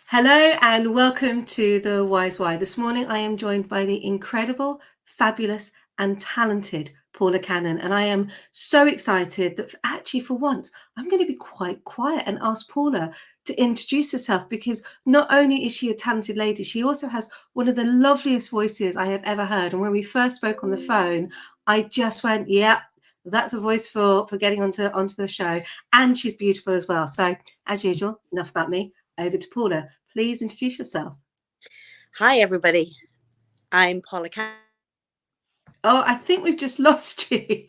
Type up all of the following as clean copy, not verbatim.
Hello and welcome to the Wise Why. This morning I am joined by the incredible, fabulous and talented Paula Cannon, and I am so excited that actually for once I'm going to be quite quiet and ask Paula to introduce herself, because not only is she a talented lady, she also has one of the loveliest voices I have ever heard. And when we first spoke on the phone, I just went, yeah, that's a voice for getting onto the show. And she's beautiful as well. So as usual, enough about me. Over to Paula. Please introduce yourself. Hi, everybody. I'm Paula Cannon. Oh, I think we've just lost you.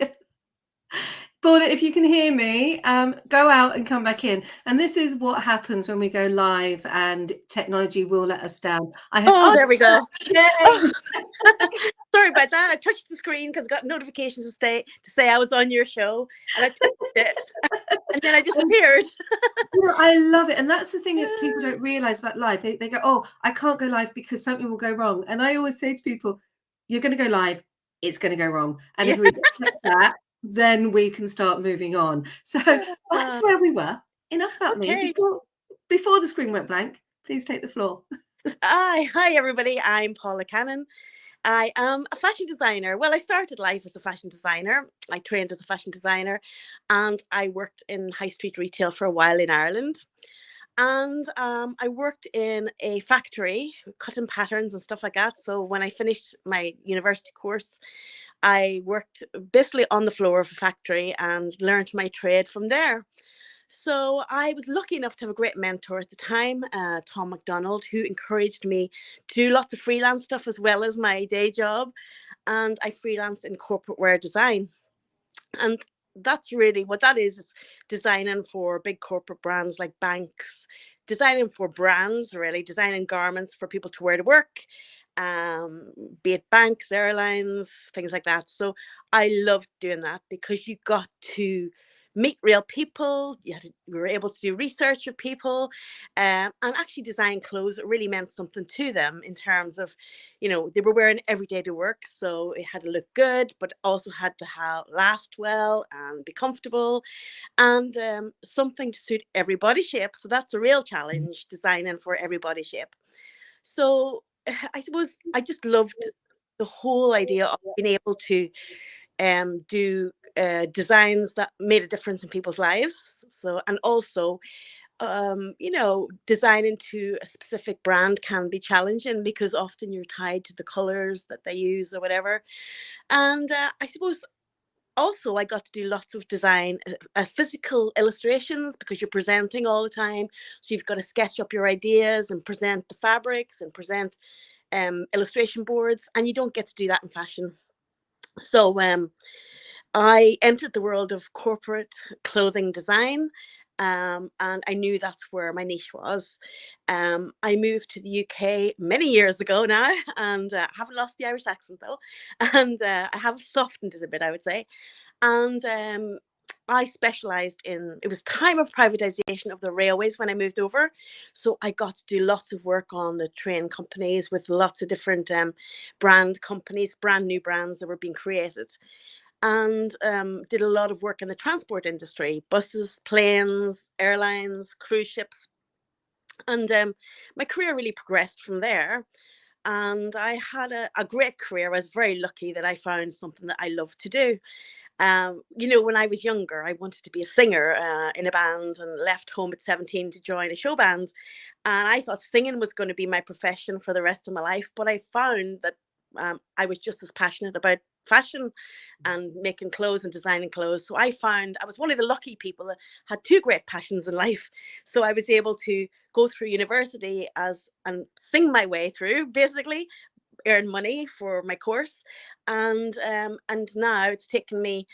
Paula, if you can hear me, go out and come back in. And this is what happens when we go live and technology will let us down. There we go. Yay. Oh, sorry about that. I touched the screen because I got notifications to say I was on your show, and I touched it, and then I disappeared. I love it. And that's the thing that people don't realize about live. They go, oh, I can't go live because something will go wrong. And I always say to people, you're going to go live, it's going to go wrong. And if we check that, then we can start moving on. So back to where we were. Enough about me. Before the screen went blank, please take the floor. Hi, everybody. I'm Paula Cannon. I am a fashion designer. Well, I started life as a fashion designer. I trained as a fashion designer, and I worked in high street retail for a while in Ireland. And I worked in a factory, cutting patterns and stuff like that. So when I finished my university course, I worked basically on the floor of a factory and learned my trade from there. So I was lucky enough to have a great mentor at the time, Tom McDonald, who encouraged me to do lots of freelance stuff as well as my day job. And I freelanced in corporate wear design. And that's really what that is designing for big corporate brands like banks, designing for brands, really, designing garments for people to wear to work, be it banks, airlines, things like that. So I loved doing that because you got to meet real people. You were able to do research with people, and actually design clothes that really meant something to them in terms of, they were wearing every day to work, so it had to look good, but also had to last well and be comfortable, and something to suit every body shape. So that's a real challenge, designing for every body shape. So I suppose I just loved the whole idea of being able to do designs that made a difference in people's lives. So, and also, designing to a specific brand can be challenging because often you're tied to the colors that they use or whatever. And I suppose also I got to do lots of design, physical illustrations, because you're presenting all the time. So you've got to sketch up your ideas and present the fabrics and present illustration boards, and you don't get to do that in fashion. So I entered the world of corporate clothing design, and I knew that's where my niche was. I moved to the UK many years ago now, and haven't lost the Irish accent though, and I have softened it a bit, I would say. And I specialised in, it was time of privatisation of the railways when I moved over. So I got to do lots of work on the train companies with lots of different brand companies, brand new brands that were being created. And did a lot of work in the transport industry, buses, planes, airlines, cruise ships. And my career really progressed from there. And I had a great career. I was very lucky that I found something that I love to do. When I was younger, I wanted to be a singer in a band, and left home at 17 to join a show band. And I thought singing was going to be my profession for the rest of my life. But I found that I was just as passionate about fashion and making clothes and designing clothes. So I found I was one of the lucky people that had two great passions in life. So I was able to go through university and sing my way through, basically earn money for my course, and now it's taken me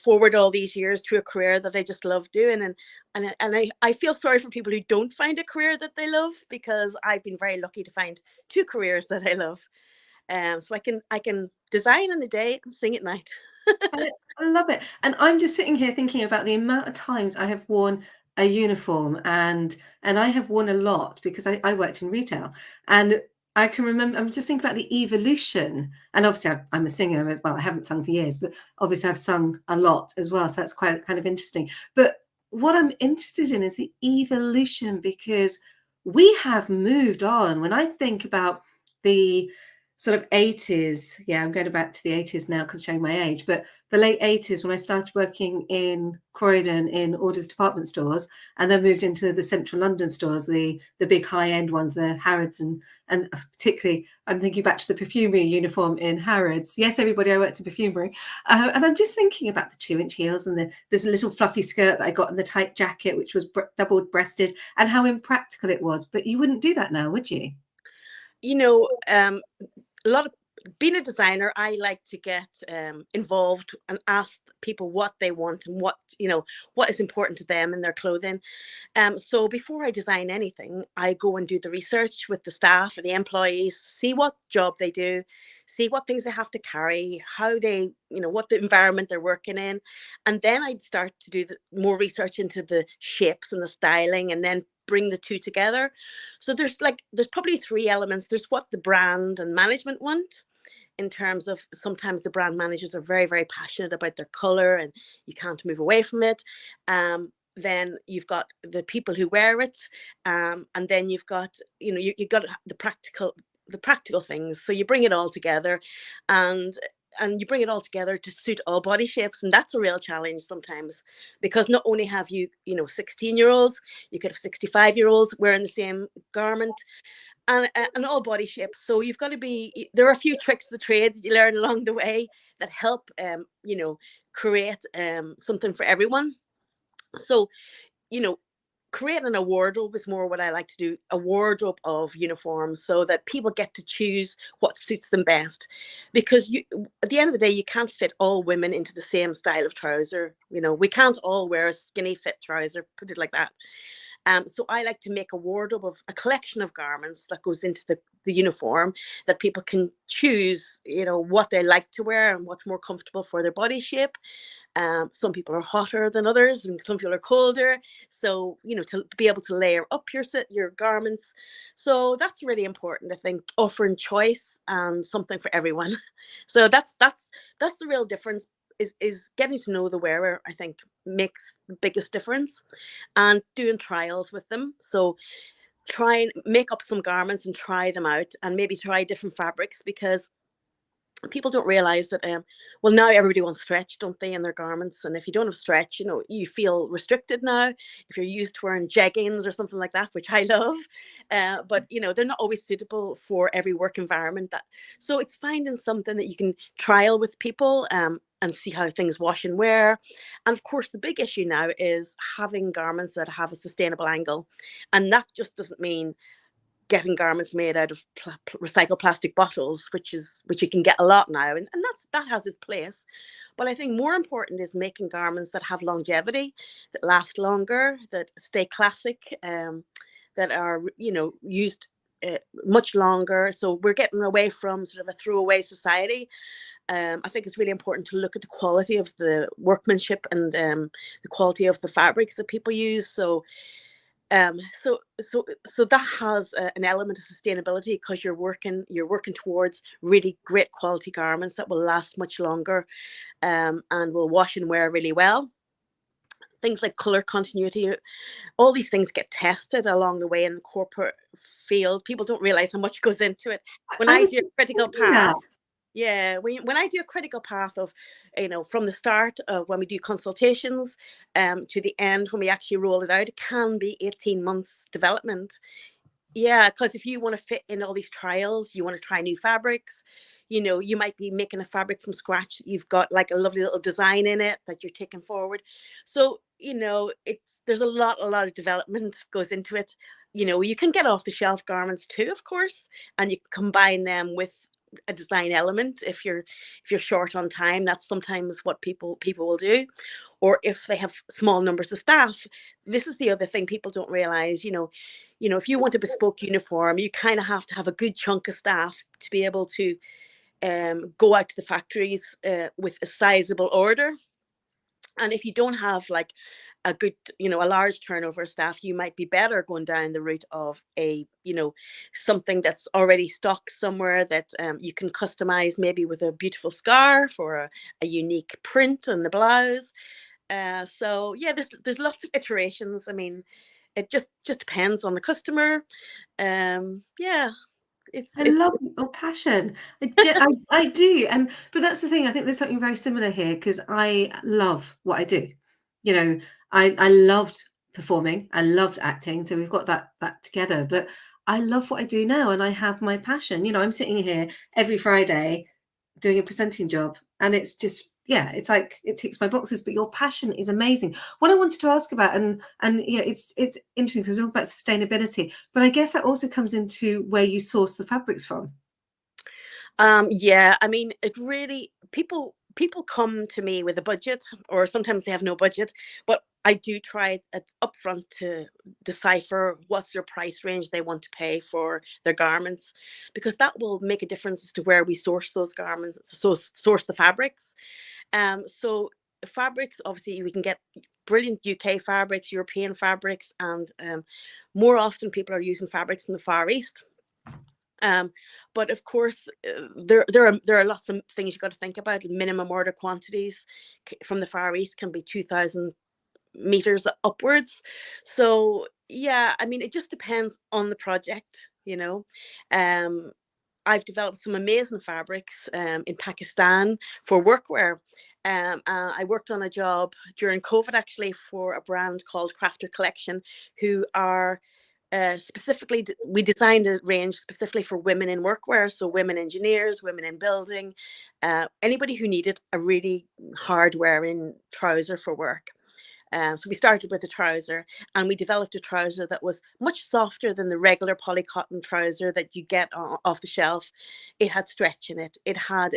forward all these years to a career that I just love doing. And I feel sorry for people who don't find a career that they love, because I've been very lucky to find two careers that I love. So I can design in the day and sing at night. I love it. And I'm just sitting here thinking about the amount of times I have worn a uniform, and I have worn a lot because I worked in retail, and I can remember, I'm just thinking about the evolution. And obviously I'm a singer as well. I haven't sung for years, but obviously I've sung a lot as well. So that's quite kind of interesting. But what I'm interested in is the evolution, because we have moved on. When I think about the sort of 80s, yeah, I'm going back to the 80s now because showing my age, but the late 80s when I started working in Croydon in Allders department stores, and then moved into the central London stores, the big high end ones, the Harrods, and particularly I'm thinking back to the perfumery uniform in Harrods. Yes, everybody, I worked in perfumery, and I'm just thinking about the 2-inch heels and there's a little fluffy skirt that I got in the tight jacket, which was double breasted, and how impractical it was. But you wouldn't do that now, would you? You know, a lot of being a designer, I like to get involved and ask people what they want and what is important to them in their clothing. So before I design anything, I go and do the research with the staff and the employees, see what job they do, see what things they have to carry, how they, what the environment they're working in. And then I'd start to do more research into the shapes and the styling, and then bring the two together. So there's probably three elements. There's what the brand and management want, in terms of sometimes the brand managers are very, very passionate about their color and you can't move away from it. Then you've got the people who wear it, and then you've got you got the practical things. So you bring it all together, and you bring it all together to suit all body shapes, and that's a real challenge sometimes, because not only have you 16-year-olds, you could have 65-year-olds wearing the same garment, and all body shapes. So you've got to be. There are a few tricks of the trade that you learn along the way that help create something for everyone. So, you know, creating a wardrobe is more what I like to do, a wardrobe of uniforms, so that people get to choose what suits them best. Because at the end of the day, you can't fit all women into the same style of trouser. We can't all wear a skinny fit trouser, put it like that. So I like to make a wardrobe of a collection of garments that goes into the uniform, that people can choose, what they like to wear and what's more comfortable for their body shape. Some people are hotter than others, and some people are colder. So, to be able to layer up your garments. So that's really important, I think, offering choice and something for everyone. So that's the real difference. Is getting to know the wearer, I think, makes the biggest difference, and doing trials with them. So try and make up some garments and try them out, and maybe try different fabrics, because people don't realize that well, now everybody wants stretch, don't they, in their garments? And if you don't have stretch, you feel restricted now if you're used to wearing jeggings or something like that, which I love. But they're not always suitable for every work environment. So it's finding something that you can trial with people, and see how things wash and wear. And of course, the big issue now is having garments that have a sustainable angle, and that just doesn't mean getting garments made out of recycled plastic bottles, which you can get a lot now, and that has its place. But I think more important is making garments that have longevity, that last longer, that stay classic, that are used much longer. So we're getting away from sort of a throwaway society. I think it's really important to look at the quality of the workmanship and the quality of the fabrics that people use. So that has an element of sustainability, because you're working towards really great quality garments that will last much longer, and will wash and wear really well. Things like color continuity, all these things get tested along the way in the corporate field. People don't realize how much goes into it. When I I was do a just critical thinking path, that. yeah, when I do a critical path of, from the start of when we do consultations, to the end when we actually roll it out, it can be 18 months development. Yeah, because if you want to fit in all these trials, you want to try new fabrics, you might be making a fabric from scratch. You've got like a lovely little design in it that you're taking forward. So, there's a lot of development goes into it. You can get off the shelf garments too, of course, and you can combine them with a design element if you're short on time. That's sometimes what people will do. Or if they have small numbers of staff, this is the other thing people don't realize. If you want a bespoke uniform, you kind of have to have a good chunk of staff to be able to go out to the factories with a sizable order. And if you don't have like a good, a large turnover of staff, you might be better going down the route of something that's already stocked somewhere, that you can customize, maybe with a beautiful scarf or a unique print on the blouse. So yeah, there's lots of iterations. I mean, it just depends on the customer. Yeah, I it's love your passion. I do. But that's the thing. I think there's something very similar here because I love what I do. You know, I loved performing. I loved acting. So we've got that together. But I love what I do now and I have my passion. I'm sitting here every Friday doing a presenting job and it's just yeah, it's like it ticks my boxes, but your passion is amazing. What I wanted to ask about, and yeah, it's interesting because we're talking about sustainability, but I guess that also comes into where you source the fabrics from. Yeah, I mean, it really people come to me with a budget, or sometimes they have no budget, but I do try at upfront to decipher what's their price range they want to pay for their garments, because that will make a difference as to where we source those garments, so source the fabrics. So fabrics, obviously, we can get brilliant UK fabrics, European fabrics, and more often people are using fabrics from the Far East. But of course, there are lots of things you've got to think about. Minimum order quantities from the Far East can be 2,000 meters upwards. So yeah, I mean, it just depends on the project. Um, I've developed some amazing fabrics in Pakistan for workwear. I worked on a job during COVID actually for a brand called Crafter Collection, who are specifically, we designed a range specifically for women in workwear, so women engineers, women in building, anybody who needed a really hard wearing trouser for work. So we started with a trouser and we developed a trouser that was much softer than the regular polycotton trouser that you get off the shelf. It had stretch in it. It had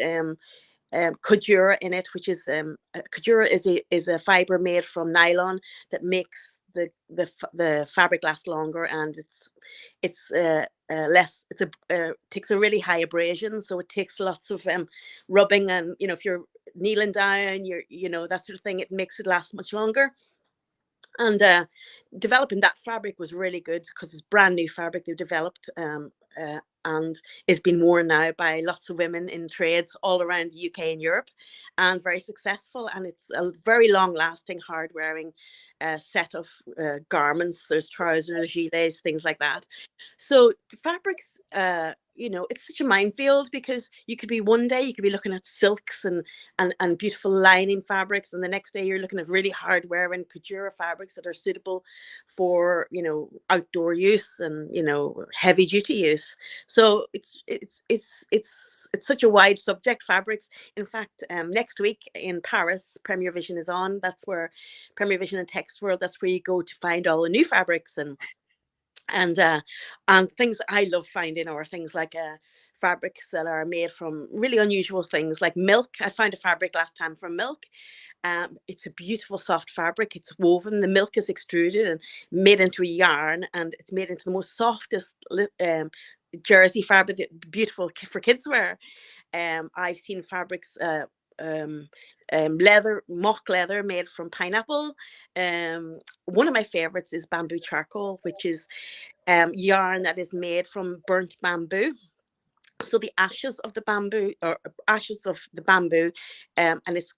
couture in it, which is couture is a fiber made from nylon that makes the fabric last longer, and it's less. Takes a really high abrasion, so it takes lots of rubbing, and if you're kneeling down, that sort of thing, it makes it last much longer. And developing that fabric was really good because it's brand new fabric they developed, and is being worn now by lots of women in trades all around the UK and Europe, and very successful. And it's a very long lasting, hard wearing set of garments. There's trousers, gilets, things like that. So the fabrics, it's such a minefield, because you could be one day you could be looking at silks and beautiful lining fabrics, and the next day you're looking at really hard wearing couture fabrics that are suitable for outdoor use and heavy duty use. So it's such a wide subject, fabrics. In fact, next week in Paris, Premier Vision is on. That's where Premier Vision and Text World. That's where you go to find all the new fabrics and things I love finding are things like fabrics that are made from really unusual things like milk. I found a fabric last time from milk. It's a beautiful soft fabric. It's woven. The milk is extruded and made into a yarn, and it's made into the most softest jersey fabric, beautiful for kids wear. I've seen fabrics. Leather, mock leather made from pineapple. One of my favorites is bamboo charcoal, which is yarn that is made from burnt bamboo. So the ashes of the bamboo, or ashes of the bamboo, and it's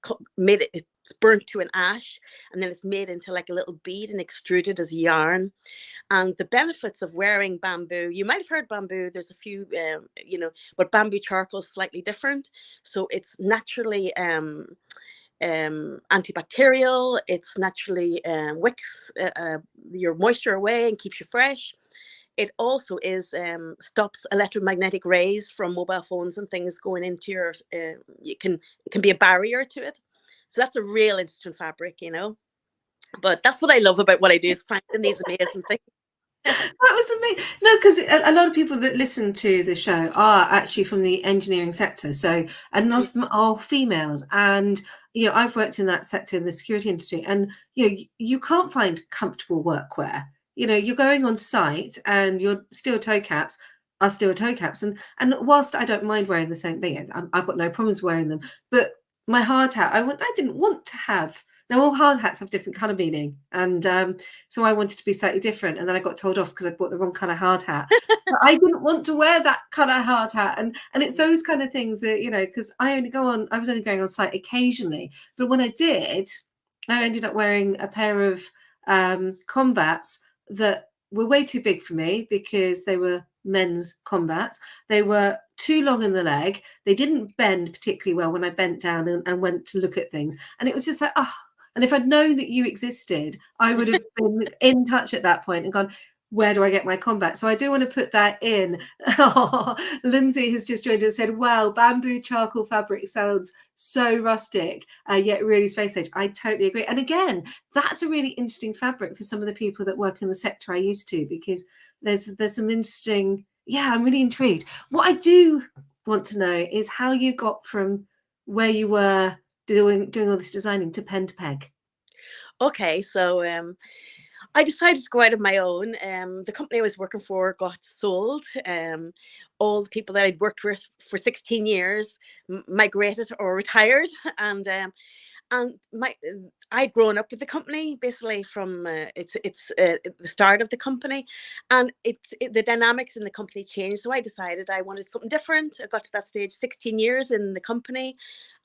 burnt to an ash, and then it's made into like a little bead and extruded as yarn. And the benefits of wearing bamboo, you might have heard bamboo, there's a few, but bamboo charcoal is slightly different. So it's naturally antibacterial. It's naturally wicks your moisture away and keeps you fresh. It also stops electromagnetic rays from mobile phones and things going into your. It can be a barrier to it. So that's a real interesting fabric. But that's what I love about what I do, is finding these amazing things. That was amazing. No, because a lot of people that listen to the show are actually from the engineering sector. So, and most of them are females. And, I've worked in that sector in the security industry, and, you can't find comfortable workwear. You're going on site and your steel toe caps are steel toe caps. And whilst I don't mind wearing the same thing, I've got no problems wearing them. But my hard hat, I didn't want to have. Now, all hard hats have different colour meaning. And so I wanted to be slightly different. And then I got told off because I bought the wrong colour hard hat. But I didn't want to wear that colour hard hat. And it's those kind of things that, because I was only going on site occasionally. But when I did, I ended up wearing a pair of combats that were way too big for me because they were men's combats. They were too long in the leg. They didn't bend particularly well when I bent down and went to look at things. And it was just like, oh, and if I'd known that you existed, I would have been in touch at that point and gone, where do I get my combat? So I do want to put that in. Oh, Lindsay has just joined and said, wow, bamboo charcoal fabric sounds so rustic, yet really space age. I totally agree. And again, that's a really interesting fabric for some of the people that work in the sector I used to, because there's some interesting, yeah, I'm really intrigued. What I do want to know is how you got from where you were doing all this designing to pen to peg. Okay, so I decided to go out on my own. The company I was working for got sold. All the people that I'd worked with for 16 years migrated or retired, and I'd grown up with the company basically from it's the start of the company, and the dynamics in the company changed. So I decided I wanted something different. I got to that stage, 16 years in the company.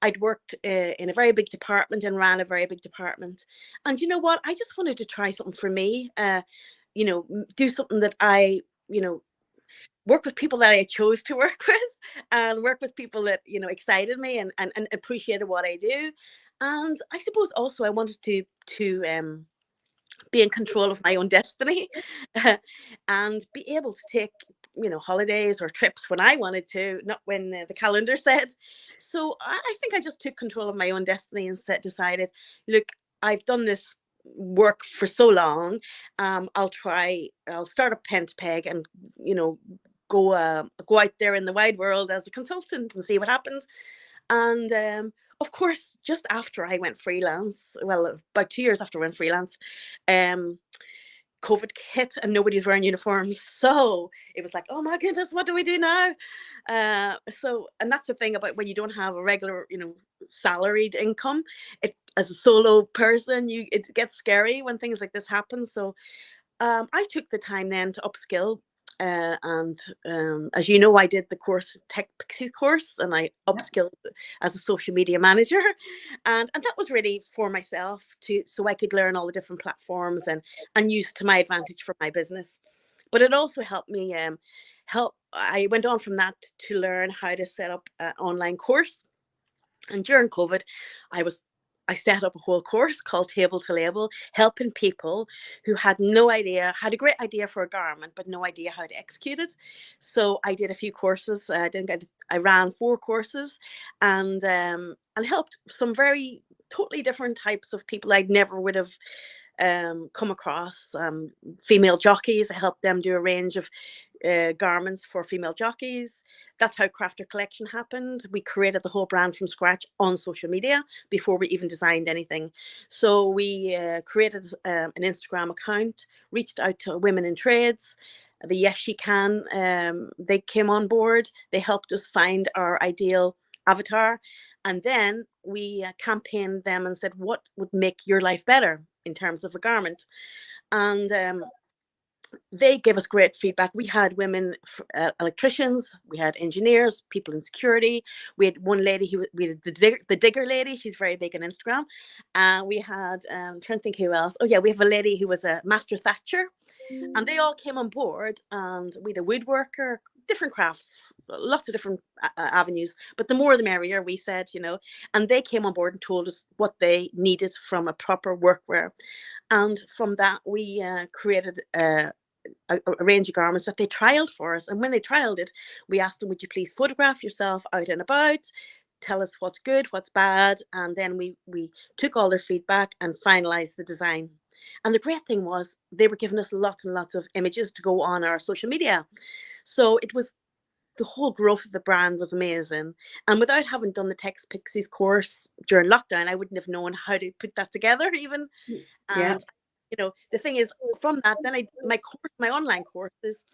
I'd worked in a very big department and ran a very big department, and you know what? I just wanted to try something for me. Do something that I work with people that I chose to work with, and work with people that excited me and appreciated what I do. And I suppose also I wanted to be in control of my own destiny, and be able to take holidays or trips when I wanted to, not when the calendar said. So I think I just took control of my own destiny and decided, look, I've done this work for so long. I'll start a pen to peg and go out there in the wide world as a consultant and see what happens. And of course, just after I went freelance, well, about 2 years after I went freelance, COVID hit and nobody's wearing uniforms. So it was like, oh my goodness, what do we do now? And that's the thing about when you don't have a regular, salaried income. As a solo person, it gets scary when things like this happen. So I took the time then to upskill. And as you know, I did the Tech Pixie course, and I upskilled as a social media manager, and that was really for myself so I could learn all the different platforms and use to my advantage for my business. But it also helped me I went on from that to learn how to set up an online course. And during COVID, I set up a whole course called Table to Label, helping people who had a great idea for a garment, but no idea how to execute it. So I did a few courses. I ran 4 courses, and helped some very totally different types of people I'd never would have come across. Female jockeys. I helped them do a range of garments for female jockeys. That's how Crafter Collection happened. We created the whole brand from scratch on social media before we even designed anything. So we created an Instagram account, reached out to women in trades. The Yes She Can, they came on board. They helped us find our ideal avatar. And then we campaigned them and said, what would make your life better in terms of a garment? And they gave us great feedback. We had women, electricians, we had engineers, people in security. We had one lady we had the digger lady. She's very big on Instagram. We had, I'm trying to think who else. Oh yeah, we have a lady who was a master thatcher, and they all came on board. And we had a woodworker, different crafts, lots of different avenues, but the more the merrier, we said, and they came on board and told us what they needed from a proper workwear. And from that, we created a range of garments that they trialed for us. And when they trialed it, we asked them, would you please photograph yourself out and about, tell us what's good, what's bad. And then we took all their feedback and finalized the design. And the great thing was they were giving us lots and lots of images to go on our social media. So the whole growth of the brand was amazing. And without having done the Tech Pixies course during lockdown, I wouldn't have known how to put that together even. Yeah. And the thing is, from that, then my online courses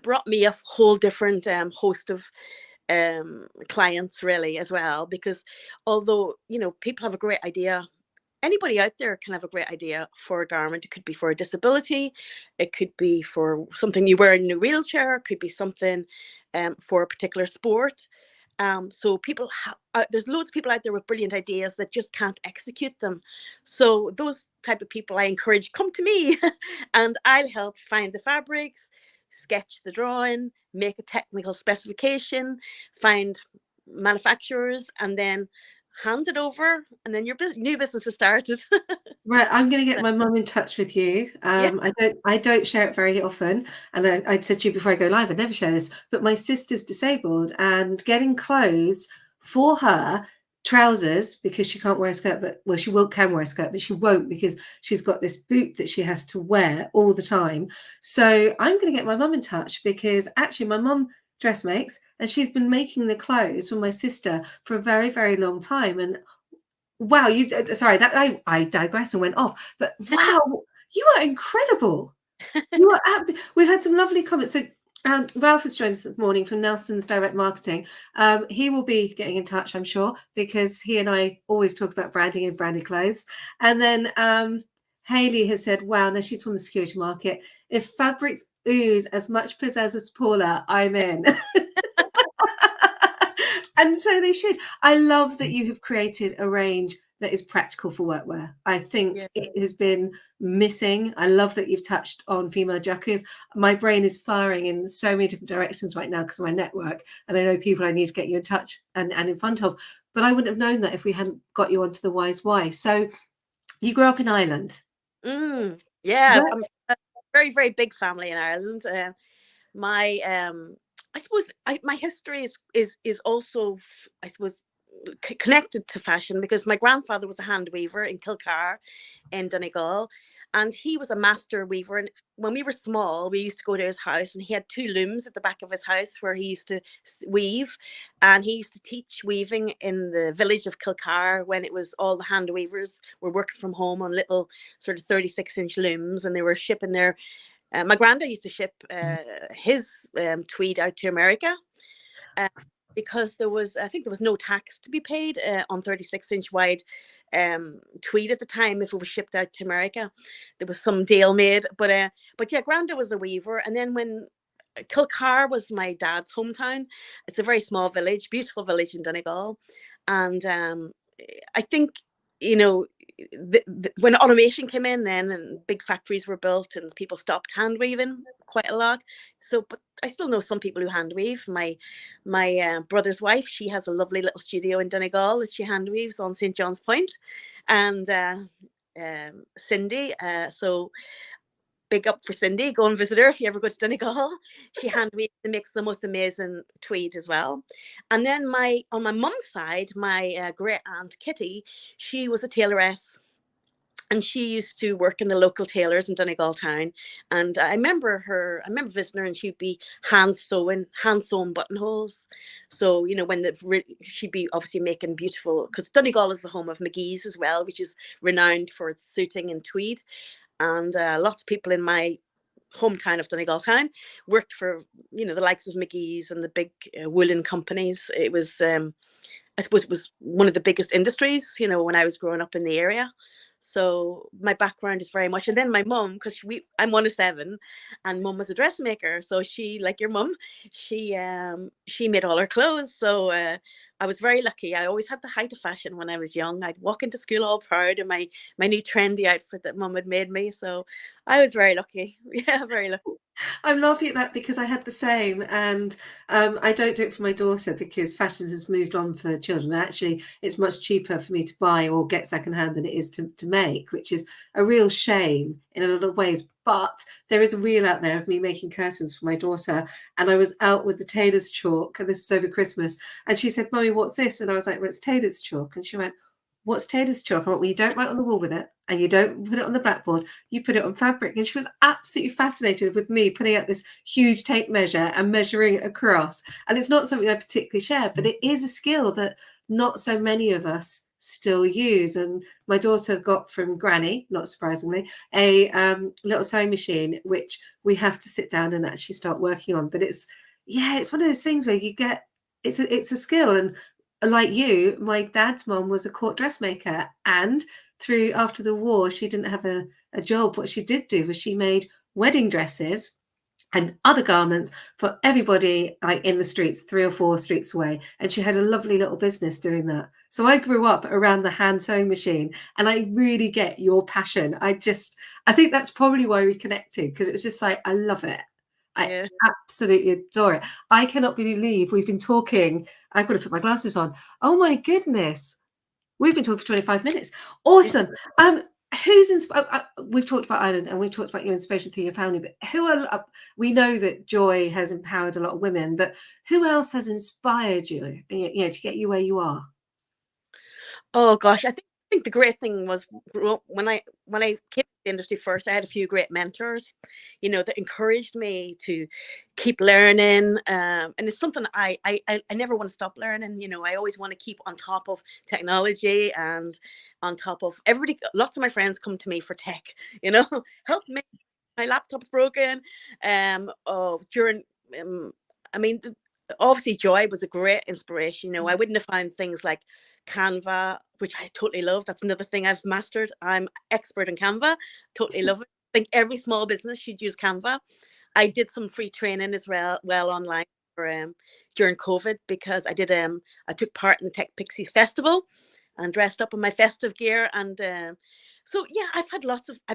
brought me a whole different host of clients really as well, because although people have a great idea, anybody out there can have a great idea for a garment. It could be for a disability, it could be for something you wear in a wheelchair, it could be something for a particular sport. So there's loads of people out there with brilliant ideas that just can't execute them. So those type of people I encourage, come to me and I'll help find the fabrics, sketch the drawing, make a technical specification, find manufacturers, and then hand it over, and then your new business has started. Right, I'm going to get my mum in touch with you. Yeah. I don't share it very often, and I'd said to you before I go live, I'd never share this. But my sister's disabled, and getting clothes for her, trousers, because she can't wear a skirt, but well, she can wear a skirt, but she won't because she's got this boot that she has to wear all the time. So I'm going to get my mum in touch because actually my mum dressmakes, and she's been making the clothes for my sister for a very, very long time, and wow, sorry that I digress and went off, but wow, you are incredible. You are absolutely. We've had some lovely comments. So Ralph has joined us this morning from Nelson's Direct Marketing. He will be getting in touch, I'm sure, because he and I always talk about branding and branded clothes. And then Hayley has said, wow, now she's from the security market. If fabrics ooze as much pizzazz as Paula, I'm in. And so they should. I love that you have created a range that is practical for workwear. I think Yeah. it has been missing. I love that you've touched on female jackets. My brain is firing in so many different directions right now because of my network. And I know people I need to get you in touch and in front of. But I wouldn't have known that if we hadn't got you onto the Wise Why. So you grew up in Ireland. Yeah, Where, I'm a very, very big family in Ireland. My I suppose my history is also I suppose connected to fashion because my grandfather was a hand weaver in Kilcar in Donegal, and he was a master weaver. And when we were small, we used to go to his house, and he had two looms at the back of his house where he used to weave, and he used to teach weaving in the village of Kilcar when it was all the hand weavers were working from home on little sort of 36-inch looms, and they were shipping their my granddad used to ship his tweed out to America uh, because I think there was no tax to be paid on 36-inch wide tweed at the time if it was shipped out to America. There was some deal made, but yeah, granddad was a weaver. And then when Kilcar was my dad's hometown, it's a very small village, beautiful village in Donegal, and I think you know when automation came in then and big factories were built and people stopped hand weaving quite a lot. So but I still know some people who hand weave. My brother's wife, she has a lovely little studio in Donegal that she hand weaves on St. John's Point, and Cindy, so big up for Cindy. Go and visit her if you ever go to Donegal. She hand weaves and makes the most amazing tweed as well. And then on my mum's side, my great aunt Kitty, she was a tailoress. And she used to work in the local tailors in Donegal town. And I remember visiting her, and she'd be hand sewn buttonholes. So, she'd be obviously making beautiful, because Donegal is the home of McGee's as well, which is renowned for its suiting and tweed. And lots of people in my hometown of Donegal town worked for the likes of McGee's and the big woolen companies. It was I suppose it was one of the biggest industries when I was growing up in the area. So my background is very much, and then my mum, because I'm one of seven, and mum was a dressmaker, so she, like your mum, she made all her clothes. So I was very lucky. I always had the height of fashion when I was young. I'd walk into school all proud of my new trendy outfit that mum had made me. So I was very lucky. Yeah, very lucky. I'm laughing at that because I had the same, and I don't do it for my daughter because fashion has moved on for children. Actually, it's much cheaper for me to buy or get secondhand than it is to make, which is a real shame in a lot of ways. But there is a reel out there of me making curtains for my daughter, and I was out with the tailor's chalk, and this was over Christmas, and she said, "Mummy, what's this?" And I was like, "Well, it's tailor's chalk," and she went, "What's tailor's chalk?" I went, "Well, you don't write on the wall with it, and you don't put it on the blackboard. You put it on fabric." And she was absolutely fascinated with me putting out this huge tape measure and measuring it across. And it's not something I particularly share, but it is a skill that not so many of us still use. And my daughter got from Granny, not surprisingly, a little sewing machine, which we have to sit down and actually start working on. But it's one of those things where you get it's a skill. And like you, my dad's mom was a court dressmaker, and after the war, she didn't have a job. What she did do was she made wedding dresses and other garments for everybody, like in the streets, 3 or 4 streets away. And she had a lovely little business doing that. So I grew up around the hand sewing machine, and I really get your passion. I think that's probably why we connected, because it was just like, I love it. I Yeah. absolutely adore it. I cannot believe we've been talking. I've got to put my glasses on. Oh my goodness. We've been talking for 25 minutes. Awesome. Who's inspired? We've talked about Ireland, and we've talked about your inspiration through your family, but who are, we know that Joy has empowered a lot of women, but who else has inspired you, to get you where you are? Oh gosh, I think the great thing was when I came to the industry first, I had a few great mentors, that encouraged me to keep learning. And it's something I never want to stop learning. I always want to keep on top of technology and on top of everybody. Lots of my friends come to me for tech, help me. My laptop's broken. During, I mean, obviously Joy was a great inspiration. I wouldn't have found things like Canva, which I totally love. That's another thing I've mastered. I'm expert in Canva. Totally love it. I think every small business should use Canva. I did some free training as well online for, during COVID, because I took part in the Tech Pixie Festival and dressed up in my festive gear. And so yeah, I've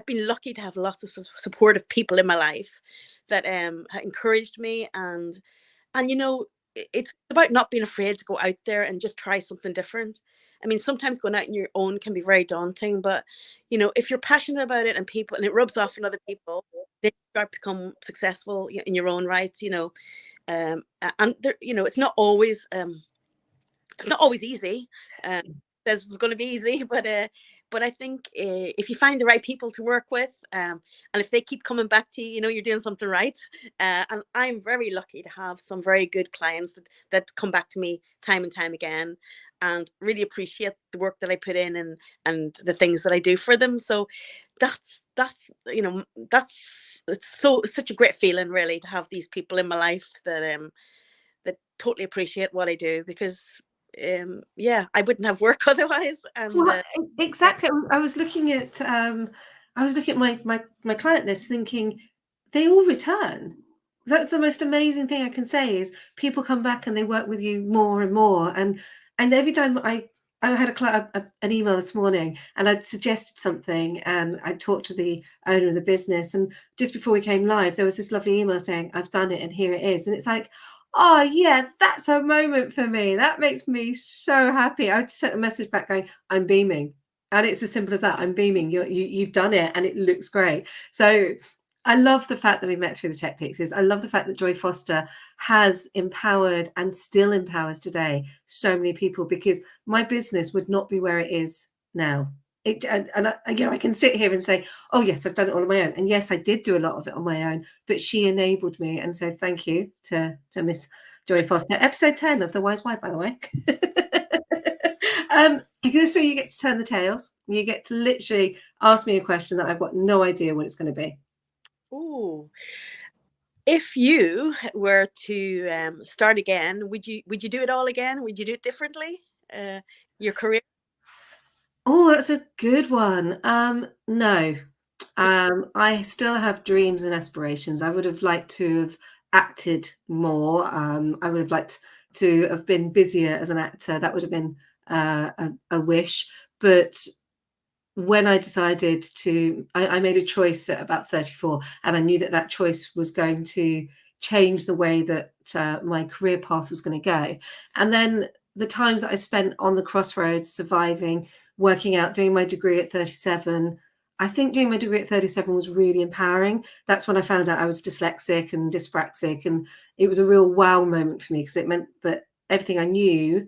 been lucky to have lots of supportive people in my life that encouraged me, and it's about not being afraid to go out there and just try something different. I mean, sometimes going out on your own can be very daunting, but if you're passionate about it and it rubs off on other people, they start to become successful in your own right. And there, it's not always easy. There's going to be easy, but I think if you find the right people to work with, and if they keep coming back to you, you're doing something right. And I'm very lucky to have some very good clients that come back to me time and time again, and really appreciate the work that I put in and the things that I do for them. So that's it's such a great feeling, really, to have these people in my life that totally appreciate what I do, because I wouldn't have work otherwise. And Well, exactly. I was looking at my client list, thinking they all return. That's the most amazing thing I can say, is people come back and they work with you more and more. And every time I had an email this morning, and I'd suggested something, and I talked to the owner of the business, and just before we came live, there was this lovely email saying, "I've done it, and here it is." And it's like, oh yeah, that's a moment for me. That makes me so happy. I just sent a message back going, "I'm beaming," and it's as simple as that. I'm beaming. You've done it, and it looks great. So I love the fact that we met through the Tech Pixies. I love the fact that Joy Foster has empowered and still empowers today so many people, because my business would not be where it is now. I can sit here and say, oh yes, I've done it all on my own, and yes, I did do a lot of it on my own, but she enabled me, and so thank you to Miss Joy Foster. Episode 10 of the Wise Wife, by the way. This way you get to turn the tails. You get to literally ask me a question that I've got no idea what it's going to be. Ooh. If you were to start again, would you do it all again? Would you do it differently? Your career? Oh, that's a good one. No. I still have dreams and aspirations. I would have liked to have acted more. I would have liked to have been busier as an actor. That would have been a wish. But when I decided I made a choice at about 34, and I knew that choice was going to change the way that my career path was going to go. And then the times that I spent on the crossroads, surviving, working out, doing my degree at 37, I think doing my degree at 37 was really empowering. That's when I found out I was dyslexic and dyspraxic, and it was a real wow moment for me, because it meant that everything I knew,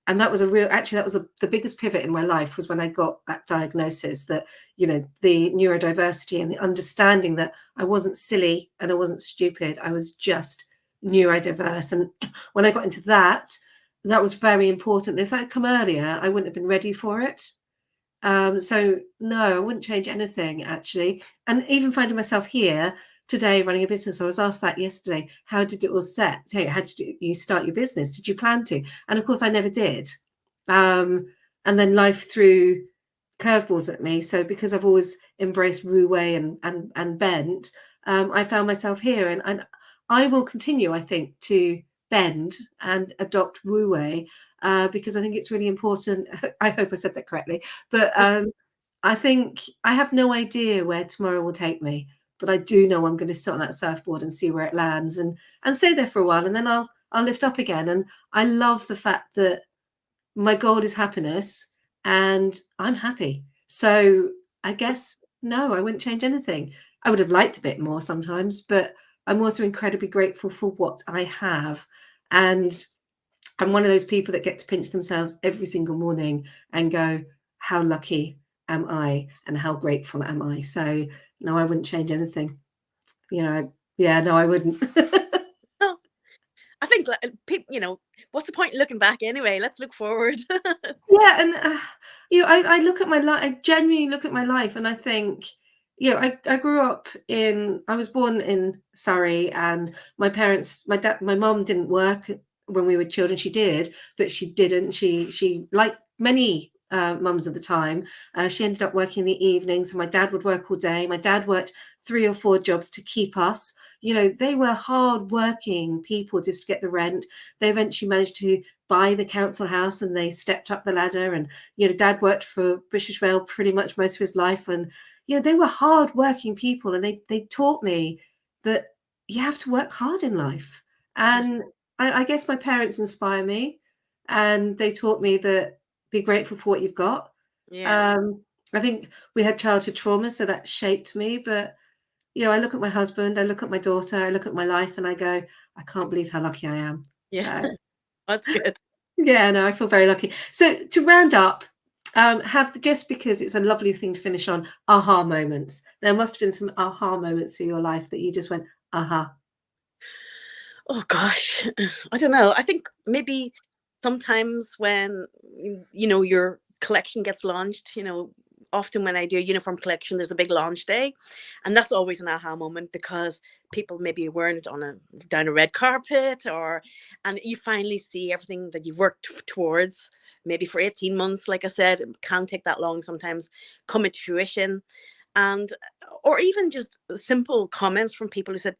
and that was the biggest pivot in my life, was when I got that diagnosis, that the neurodiversity and the understanding that I wasn't silly and I wasn't stupid, I was just neurodiverse. And when I got into that was very important. If that had come earlier, I wouldn't have been ready for it. So no, I wouldn't change anything, actually. And even finding myself here today running a business, I was asked that yesterday. How did it all set? How did you start your business? Did you plan to? And of course, I never did. And then life threw curveballs at me. So because I've always embraced Wu Wei and bent, I found myself here, and I will continue, I think, to bend and adopt Wu Wei, because I think it's really important. I hope I said that correctly, but I think I have no idea where tomorrow will take me, but I do know I'm going to sit on that surfboard and see where it lands, and stay there for a while, and then I'll lift up again. And I love the fact that my goal is happiness, and I'm happy. So I guess no, I wouldn't change anything. I would have liked a bit more sometimes, but I'm also incredibly grateful for what I have. And I'm one of those people that get to pinch themselves every single morning and go, how lucky am I and how grateful am I? So no, I wouldn't change anything. Yeah, no, I wouldn't. Oh, I think what's the point in looking back anyway? Let's look forward. Yeah, and I look at my life. I genuinely look at my life, and I think, I grew up I was born in Surrey, and my parents, my mom didn't work when we were children. She did, but she didn't. She like many mums at the time. She ended up working in the evenings. So my dad would work all day. My dad worked 3 or 4 jobs to keep us. They were hard-working people just to get the rent. They eventually managed to buy the council house, and they stepped up the ladder. And dad worked for British Rail pretty much most of his life, and they were hard working people, and they taught me that you have to work hard in life. And I guess my parents inspire me, and they taught me that be grateful for what you've got. Yeah. I think we had childhood trauma, so that shaped me. But I look at my husband, I look at my daughter, I look at my life, and I go, I can't believe how lucky I am. Yeah. So That's good. yeah, no, I feel very lucky. So to round up, just because it's a lovely thing to finish on, aha moments. There must have been some aha moments for your life that you just went, aha. Oh gosh, I don't know. I think maybe sometimes when your collection gets launched, often when I do a uniform collection, there's a big launch day, and that's always an aha moment because people maybe are wearing it down a red carpet, and you finally see everything that you've worked towards, maybe for 18 months. Like I said, it can take that long sometimes, come into fruition, and or even just simple comments from people who said,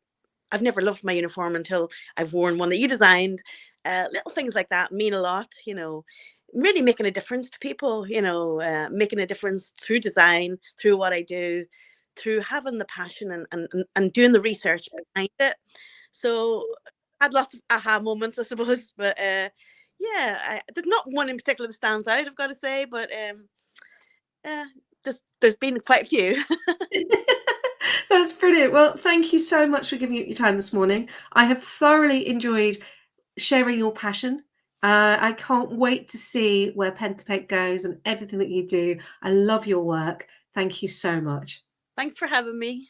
I've never loved my uniform until I've worn one that you designed. Little things like that mean a lot, really making a difference to people, making a difference through design, through what I do, through having the passion and doing the research behind it. So I had lots of aha moments, I suppose. But yeah, there's not one in particular that stands out, I've got to say. But yeah, there's been quite a few. That's brilliant. Well, thank you so much for giving up your time this morning. I have thoroughly enjoyed sharing your passion. I can't wait to see where Pen to Peg goes and everything that you do. I love your work. Thank you so much. Thanks for having me.